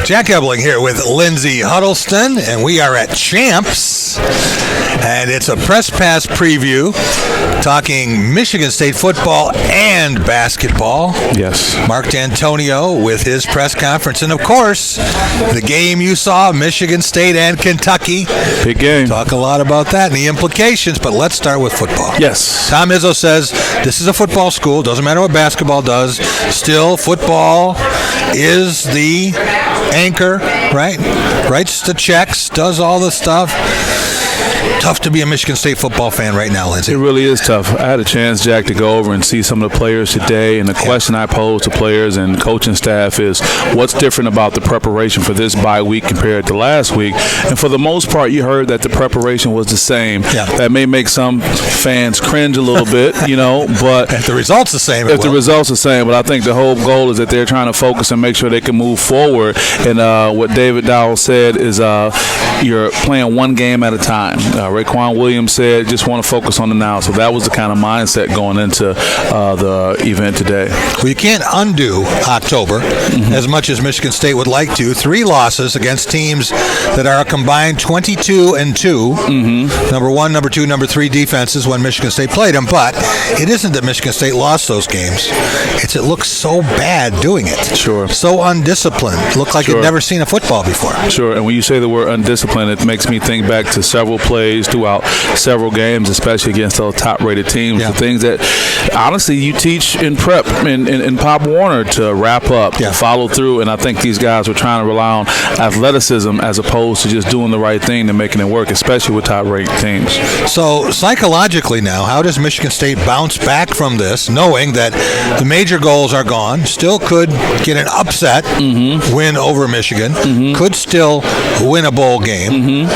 Jack Ebling here with Lindsay Huddleston, and we are at Champs, and it's a press pass preview talking Michigan State football and basketball. Yes. Mark D'Antonio with his press conference, and of course, the game you saw, Michigan State and Kentucky. Big game. Talk a lot about that and the implications, but let's start with football. Yes. Tom Izzo says this is a football school, doesn't matter what basketball does, still football is the anchor, right? Writes the checks, does all the stuff. Tough to be a Michigan State football fan right now, Lindsay. It really is tough. I had a chance, Jack, to go over and see some of the players today, and the question I pose to players and coaching staff is, what's different about the preparation for this bye week compared to last week? And for the most part, you heard that the preparation was the same. Yeah. That may make some fans cringe a little bit, but if the result's the same, the results are the same. But I think the whole goal is that they're trying to focus and make sure they can move forward. And what David Dowell said is you're playing one game at a time. Raekwon Williams said, just want to focus on the now. So that was the kind of mindset going into the event today. Well, you can't undo October as much as Michigan State would like to. 3 losses against teams that are a combined 22-2. Number 1, number 2, number 3 defenses when Michigan State played them. But it isn't that Michigan State lost those games. It looks so bad doing it. Sure. So undisciplined. Looked like you'd never seen a football before. Sure. And when you say the word undisciplined, it makes me think back to several plays throughout several games, especially against those top-rated teams. Yeah. The things that, honestly, you teach in prep in Pop Warner to wrap up, to follow through. And I think these guys were trying to rely on athleticism as opposed to just doing the right thing and making it work, especially with top-rated teams. So psychologically now, how does Michigan State bounce back from this, knowing that the major goals are gone, still could get an upset win over Michigan, could still win a bowl game?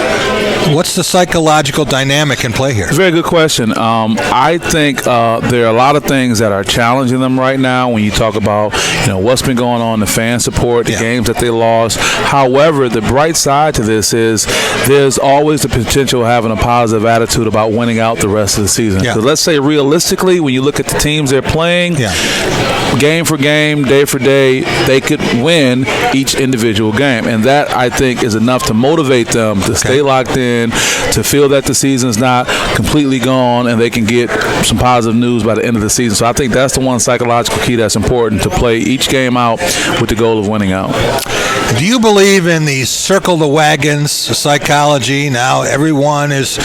What's the psychological dynamic in play here? Very good question. I think there are a lot of things that are challenging them right now when you talk about what's been going on, the fan support, the games that they lost. However, the bright side to this is there's always the potential of having a positive attitude about winning out the rest of the season. So let's say realistically, when you look at the teams they're playing, game for game, day for day, they could win each individual game. And that, I think, is enough to motivate them to stay locked in, to feel that the season's not completely gone and they can get some positive news by the end of the season. So I think that's the one psychological key that's important, to play each game out with the goal of winning out. Do you believe in the circle the wagons psychology? Now everyone is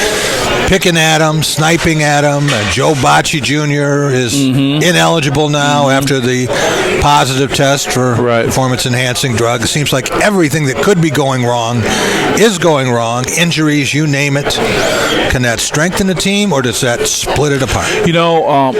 picking at him, sniping at him. Joe Bocci Jr. is ineligible now after the positive test for performance-enhancing drugs. It seems like everything that could be going wrong is going wrong. Injuries, you name it. Can that strengthen the team, or does that split it apart?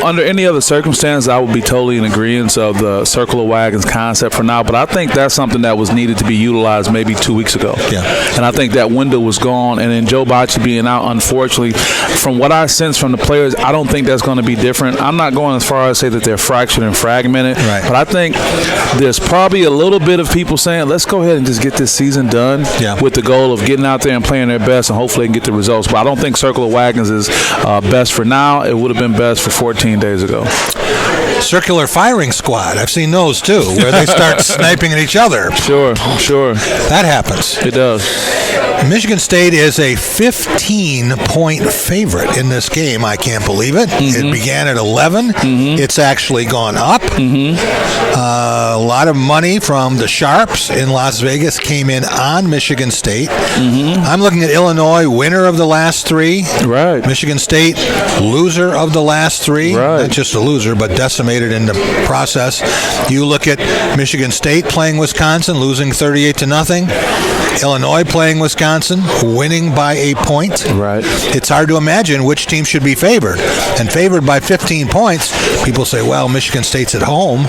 Under any other circumstance, I would be totally in agreement of the circle of wagons concept for now. But I think that's something that was needed to be utilized maybe 2 weeks ago. And I think that window was gone. And then Joe Bocci being out, unfortunately, from what I sense from the players, I don't think that's going to be different. I'm not going as far as say that they're fractured and fragmented, but I think there's probably a little bit of people saying, let's go ahead and just get this season done with the goal of getting out there and playing their best and hopefully they can get the results. But I don't think circle of wagons is best for now. It would have been best for 14 days ago. Circular firing squad. I've seen those too, where they start sniping at each other. Sure. That happens. It does. Michigan State is a 15-point favorite in this game. I can't believe it. It began at 11. It's actually gone up. A lot of money from the Sharps in Las Vegas came in on Michigan State. I'm looking at Illinois, winner of the last 3. Right. Michigan State, loser of the last 3. Right. Not just a loser, but decimated in the process. You look at Michigan State playing Wisconsin, losing 38-0. Illinois playing Wisconsin, winning by a point. Right. It's hard to imagine which team should be favored. And favored by 15 points, people say, well, Michigan State's at home.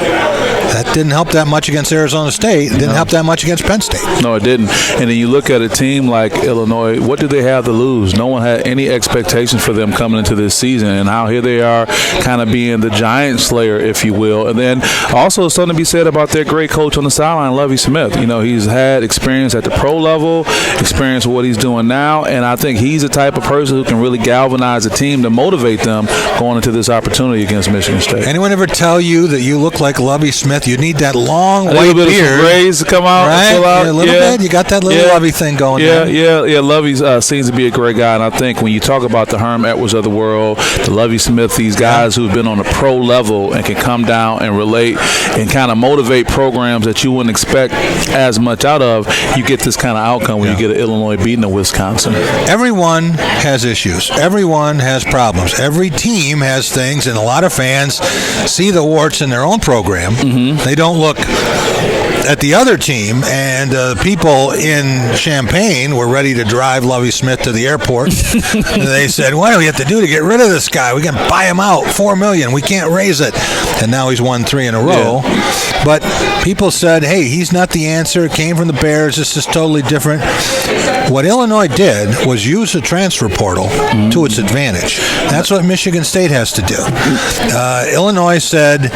That didn't help that much against Arizona State. It didn't help that much against Penn State. No, it didn't. And then you look at a team like Illinois, what do they have to lose? No one had any expectations for them coming into this season, and how here they are kind of being the giant slayer, if you will. And then also something to be said about their great coach on the sideline, Lovie Smith. He's had experience at the pro level, experience with what he's doing now, and I think he's the type of person who can really galvanize a team to motivate them going into this opportunity against Michigan State. Anyone ever tell you that you look like Lovie Smith Smith. You need that long white little bit beard. Of some grays to come out. Right? Fill out. Yeah, a little bit. You got that little Lovey thing going there. Yeah. Lovey seems to be a great guy. And I think when you talk about the Herm Edwards of the world, the Lovey Smith, these guys who've been on a pro level and can come down and relate and kind of motivate programs that you wouldn't expect as much out of, you get this kind of outcome when you get an Illinois beating a Wisconsin. Everyone has issues. Everyone has problems. Every team has things, and a lot of fans see the warts in their own program. They don't look at the other team, and people in Champaign were ready to drive Lovey Smith to the airport. They said, what do we have to do to get rid of this guy? We can buy him out, $4 million. We can't raise it. And now he's won 3 in a row. Yeah. But people said, hey, he's not the answer. It came from the Bears. This is totally different. What Illinois did was use the transfer portal to its advantage. That's what Michigan State has to do. Illinois said,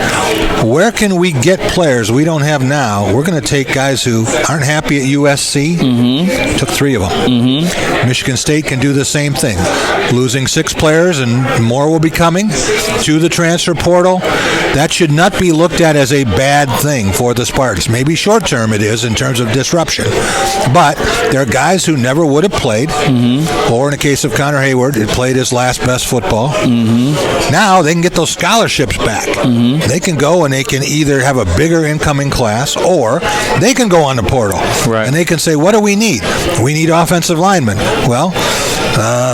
where can we get players we don't have now? We're going to take guys who aren't happy at USC. Took 3 of them. Michigan State can do the same thing. Losing 6 players and more will be coming to the transfer portal. That should not be looked at as a bad thing for the Spartans. Maybe short term it is in terms of disruption. But there are guys who never would have played, or in the case of Connor Hayward, it played his last best football. Now they can get those scholarships back. They can go and they can either have a bigger incoming class, or they can go on the portal. Right. And they can say, what do we need? We need offensive linemen. Well,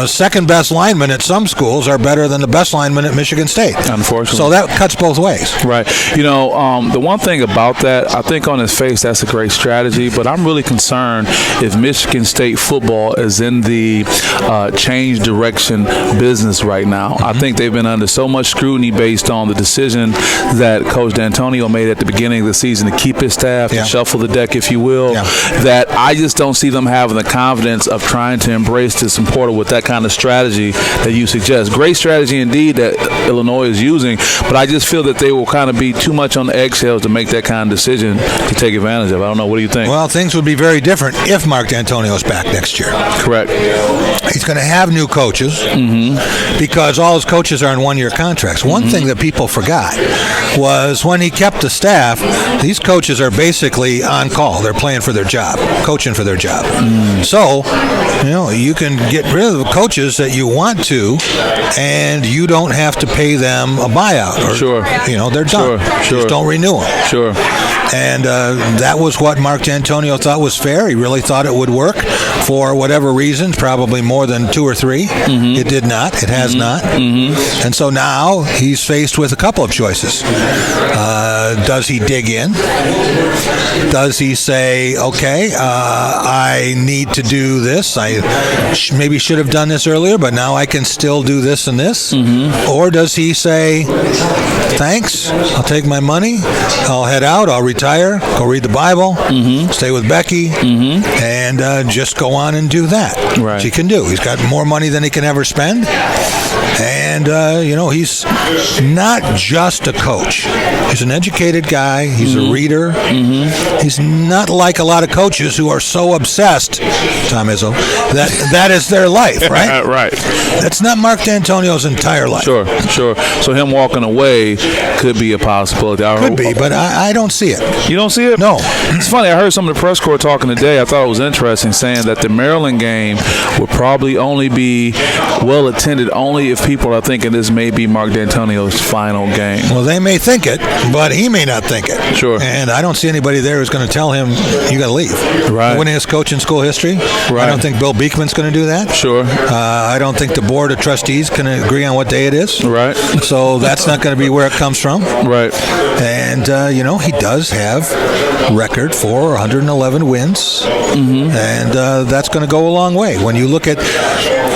second best linemen at some schools are better than the best linemen at Michigan State. Unfortunately. So that cuts both ways. Right. The one thing about that, I think on its face that's a great strategy, but I'm really concerned if Michigan State football is in the change direction business right now. I think they've been under so much scrutiny based on the decision that Coach D'Antonio made at the beginning of the season to keep his staff, to shuffle the deck, if you will, that I just don't see them having the confidence of trying to embrace this portal with that kind of strategy that you suggest. Great strategy indeed that Illinois is using, but I just feel that they will kind of be too much on the eggshells to make that kind of decision to take advantage of. I don't know. What do you think? Well, things would be very different if Mark D'Antonio is back next year. Correct. He's going to have new coaches because all his coaches are in one-year contracts. One thing that people forgot was when he kept the staff, these coaches are basically on call. They're playing for their job, coaching for their job. So, you can get rid of the coaches that you want to, and you don't have to pay them a buyout. Or, they're done. Just don't renew them. Sure. And that was what Mark D'Antonio thought was fair. He really thought it would work for whatever reasons, probably more than 2 or 3. It did not. It has not. And so now he's faced with a couple of choices. Does he dig in? Does he say, okay, I need to do this. I maybe should have done this earlier, but now I can still do this and this? Or does he say, thanks, I'll take my money, I'll head out, I'll retire, go read the Bible, stay with Becky, and just go on and do that. Right. Which he can do. He's got more money than he can ever spend. And, he's not just a coach. He's an educated guy. He's a reader. He's not like a lot of coaches who are so obsessed, Tom Izzo, that is their life, right? Right. That's not Mark D'Antonio's entire life. Sure. So him walking away could be a possibility. Could be, but I don't see it. You don't see it? No. It's funny. I heard some of the press corps talking today. I thought it was interesting, saying that the Maryland game would probably only be well attended only if people are thinking this may be Mark D'Antonio's final game. Well, they may think it, but he may not think it. Sure. And I don't see anybody there who's going to tell him, you got to leave. Right. Winningest coach in school history. Right. I don't think Bill Beekman's going to do that. Sure. I don't think the board of trustees can agree on what day it is. Right. So that's not going to be where it comes from. Right. And, he does have record for 111 wins. And that's going to go a long way. When you look at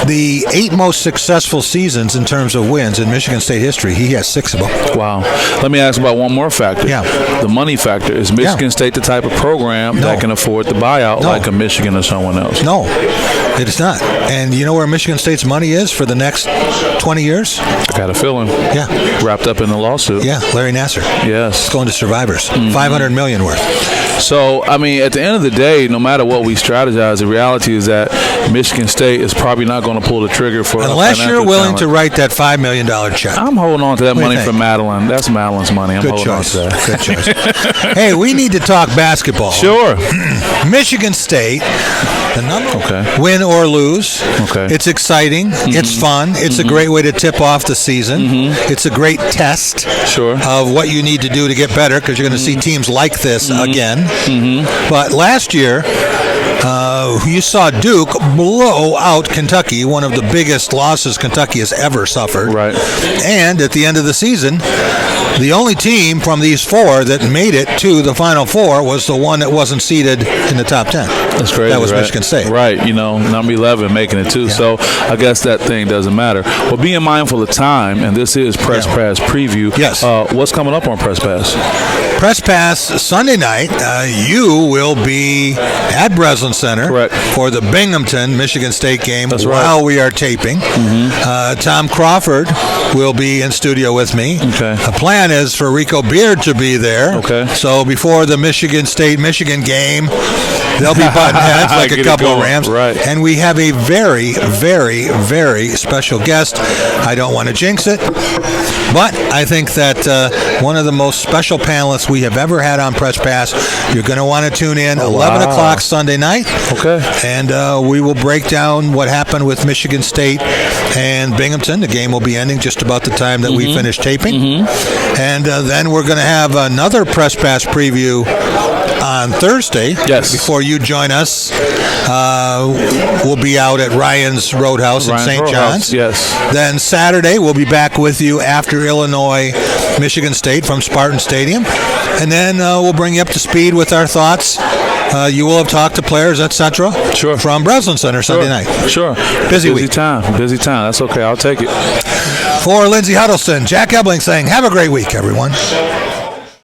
the 8 most successful seasons in terms of wins in Michigan State history, he has 6 of them. Wow. Let me ask about one more factor. Yeah. The money factor. Is Michigan State the type of program that can afford the buyout like a Michigan or someone else? No, it is not. And you know where Michigan State's money is for the next 20 years? I got a feeling. Yeah. Wrapped up in the lawsuit. Yeah, Larry Nassar. Yes. It's going to survivors. $500 million worth. So, I mean, at the end of the day, no matter what we strategize, the reality is that Michigan State is probably not going to pull the trigger for unless you're willing to write that $5 million check. I'm holding on to that money from Madeline. That's Madeline's money. I'm holding on to that. Good choice. Hey, we need to talk basketball. Sure. Michigan State, the number win or lose. Okay. It's exciting. It's fun. It's a great way to tip off the season. It's a great test of what you need to do to get better, because you're going to see teams like this again. But last year, you saw Duke blow out Kentucky, one of the biggest losses Kentucky has ever suffered. Right. And at the end of the season, the only team from these four that made it to the Final Four was the one that wasn't seeded in the top 10. That's crazy. That was Michigan State. Right. You know, number 11 making it too. Yeah. So I guess that thing doesn't matter. Well, being mindful of time, and this is Press Pass Preview. Yes. What's coming up on Press Pass? Press Pass Sunday night, you will be at Breslin Center for the Binghamton Michigan State game while we are taping. Tom Crawford will be in studio with me. The plan is for Rico Beard to be there. So before the Michigan State-Michigan game, they'll be button heads like a couple of Rams. Right. And we have a very, very, very special guest. I don't want to jinx it, but I think that one of the most special panelists we have ever had on Press Pass. You're going to want to tune in 11 o'clock Sunday night. And we will break down what happened with Michigan State and Binghamton. The game will be ending just about the time that we finish taping. And then we're going to have another Press Pass preview on Thursday. Before you join us. We'll be out at Ryan's Roadhouse in St. John's. Then Saturday, we'll be back with you after Illinois, Michigan State from Spartan Stadium. And then we'll bring you up to speed with our thoughts. You will have talked to players, etc. From Breslin Center Sunday night. Busy week. Busy time. That's okay. I'll take it. For Lindsay Huddleston, Jack Ebling saying, have a great week, everyone.